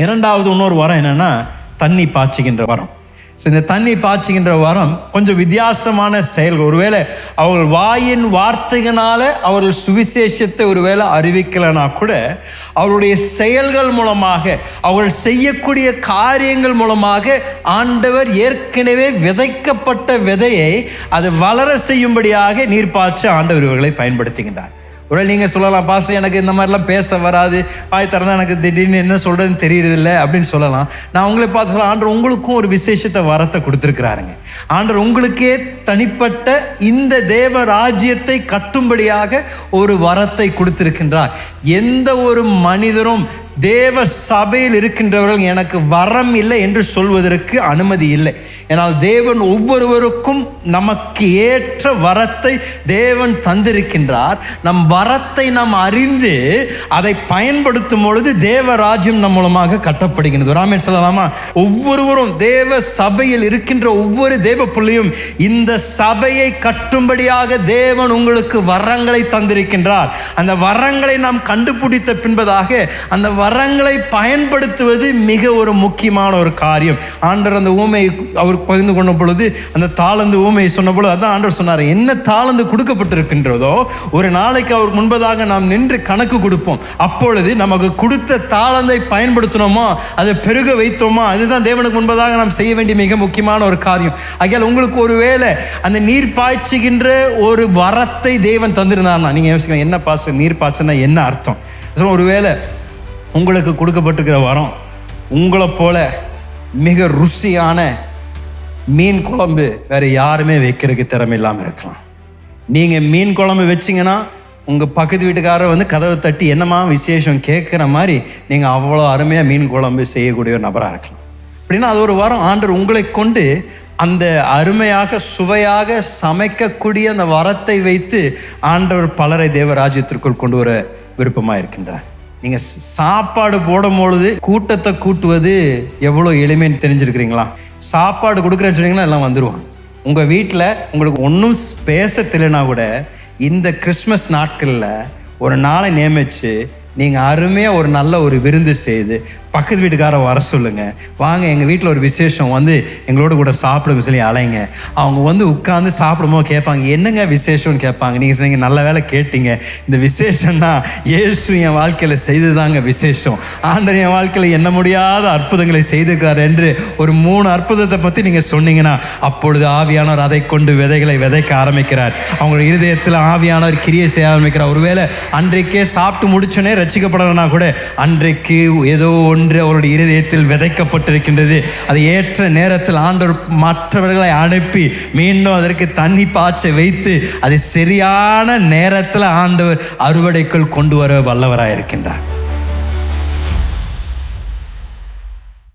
இரண்டாவது இன்னொரு வரம் என்னன்னா தண்ணி பாய்ச்சுகின்ற வரம். இந்த தண்ணி பாய்ச்சுகின்ற வரம் கொஞ்சம் வித்தியாசமான செயல்கள். ஒருவேளை அவர்கள் வாயின் வார்த்தைகளால அவர்கள் சுவிசேஷத்தை ஒருவேளை அறிவிக்கலைன்னா கூட அவருடைய செயல்கள் மூலமாக அவர்கள் செய்யக்கூடிய காரியங்கள் மூலமாக ஆண்டவர் ஏற்கனவே விதைக்கப்பட்ட விதையை அது வளர செய்யும்படியாக நீர் பாய்ச்ச ஆண்டவர் இவர்களை பயன்படுத்துகின்றார். ஒருவேளை நீங்கள் சொல்லலாம், பாஸ்டர் எனக்கு இந்த மாதிரிலாம் பேச வராது, வாய் திறந்தா எனக்கு திடீர்னு என்ன சொல்கிறதுன்னு தெரியறதில்ல அப்படின்னு சொல்லலாம். நான் உங்களை பார்த்து சொல்ல, ஆண்டவர் உங்களுக்கும் ஒரு விசேஷத்தை வரத்தை கொடுத்துருக்கிறாருங்க. ஆண்டவர் உங்களுக்கே தனிப்பட்ட இந்த தேவ ராஜ்யத்தை கட்டும்படியாக ஒரு வரத்தை கொடுத்திருக்கின்றார். எந்த ஒரு மனிதரும் தேவ சபையில் இருக்கின்றவர்கள் எனக்கு வரம் இல்லை என்று சொல்வதற்கு அனுமதி இல்லை. ஏனால் தேவன் ஒவ்வொருவருக்கும் நமக்கு ஏற்ற வரத்தை தேவன் தந்திருக்கின்றார். நம் வரத்தை நாம் அறிந்து அதை பயன்படுத்தும் பொழுது தேவ ராஜ்யம் நம் மூலமாக கட்டப்படுகிறது. ராமன் சொல்லலாமா? ஒவ்வொருவரும் தேவ சபையில் இருக்கின்ற ஒவ்வொரு தேவ பிள்ளையும் இந்த சபையை கட்டும்படியாக தேவன் உங்களுக்கு வரங்களை தந்திருக்கின்றார். அந்த வரங்களை நாம் கண்டுபிடித்த பின்பதாக அந்த வரங்களை பயன்படுத்துவது மிக ஒரு முக்கியமான ஒரு காரியம். ஆண்டவர் அந்த ஊமையை அவர் பகிர்ந்து கொண்ட பொழுது, அந்த தாளந்து ஊமையை சொன்ன பொழுது அதான் ஆண்டவர் சொன்னார், என்ன தாளந்து கொடுக்கப்பட்டிருக்கின்றதோ ஒரு நாளைக்கு அவர் முன்பதாக நாம் நின்று கணக்கு கொடுப்போம். அப்பொழுது நமக்கு கொடுத்த தாளந்தை பயன்படுத்தினோமோ, அதை பெருக வைத்தோமா, அதுதான் தேவனுக்கு முன்பதாக நாம் செய்ய வேண்டிய மிக முக்கியமான ஒரு காரியம். ஆகையால் உங்களுக்கு ஒரு வேளை அந்த நீர் பாய்ச்சுகின்ற ஒரு வரத்தை தேவன் தந்திருந்தார்னா, நீங்கள் யோசிக்கலாம், என்ன பாஸ்டர் நீர் பாய்ச்சுனா என்ன அர்த்தம்? ஒருவேளை உங்களுக்கு கொடுக்கப்பட்டிருக்கிற வரம் உங்களை போல மிக ருசியான மீன் குழம்பு வேறு யாருமே வைக்கிறதுக்கு திறமை இல்லாமல் இருக்கலாம். நீங்கள் மீன் குழம்பு வச்சிங்கன்னா உங்கள் பக்கத்து வீட்டுக்காரர் வந்து கதவை தட்டி என்னமா விசேஷம் கேட்குற மாதிரி நீங்கள் அவ்வளோ அருமையாக மீன் குழம்பு செய்யக்கூடிய ஒரு நபராக இருக்கலாம். அப்படின்னா அது ஒரு வரம். ஆண்டவர் உங்களை கொண்டு அந்த அருமையாக சுவையாக சமைக்கக்கூடிய அந்த வரத்தை வைத்து ஆண்டவர் பலரை தேவராஜ்யத்திற்குள் கொண்டு வர விருப்பமாக இருக்கின்றார். நீங்கள் சாப்பாடு போடும் பொழுது கூட்டத்தை கூட்டுவது எவ்வளோ எளிமைன்னு தெரிஞ்சிருக்கிறீங்களா? சாப்பாடு கொடுக்குறேன்னு சொன்னீங்கன்னா எல்லாம் வந்துடுவாங்க. உங்கள் வீட்டில் உங்களுக்கு ஒன்றும் பேச தெரியலனா கூட இந்த கிறிஸ்மஸ் நாட்களில் ஒரு நாளை நியமித்து நீங்கள் அருமையாக ஒரு நல்ல ஒரு விருந்து செய்து பக்கத்து வீட்டுக்கார வர சொல்லுங்கள், வாங்க எங்கள் வீட்டில் ஒரு விசேஷம் வந்து எங்களோட கூட சாப்பிடுங்க சொல்லி அலைங்க. அவங்க வந்து உட்காந்து சாப்பிடும்போது கேட்பாங்க, என்னங்க விசேஷம்னு கேட்பாங்க. நீங்கள் சொன்னீங்க, நல்ல வேலை கேட்டீங்க, இந்த விசேஷம்னா இயேசு என் வாழ்க்கையில் செய்ததாங்க விசேஷம். ஆண்டவர் என் வாழ்க்கையில் எண்ண முடியாத அற்புதங்களை செய்திருக்கார் என்று ஒரு 3 அற்புதத்தை பற்றி நீங்கள் சொன்னீங்கன்னா அப்பொழுது ஆவியானவர் அதை கொண்டு விதைகளை விதைக்க ஆரம்பிக்கிறார். அவங்களோட இருதயத்தில் ஆவியானவர் கிரியை செய்ய ஆரம்பிக்கிறார். ஒருவேளை அன்றைக்கே சாப்பிட்டு முடிச்சோன்னே ரட்சிக்கப்படலைன்னா கூட அன்றைக்கு ஏதோ அவருடைய இருதயத்தில் விதைக்கப்பட்டிருக்கின்றது. அது ஏற்ற நேரத்தில் ஆண்டவர் மற்றவர்களை அனுப்பி மீண்டும் அதற்கு தண்ணி பாய்ச்ச வைத்து அதை சரியான நேரத்தில் ஆண்டவர் அறுவடைக்குள் கொண்டு வர வல்லவராயிருக்கின்றார்.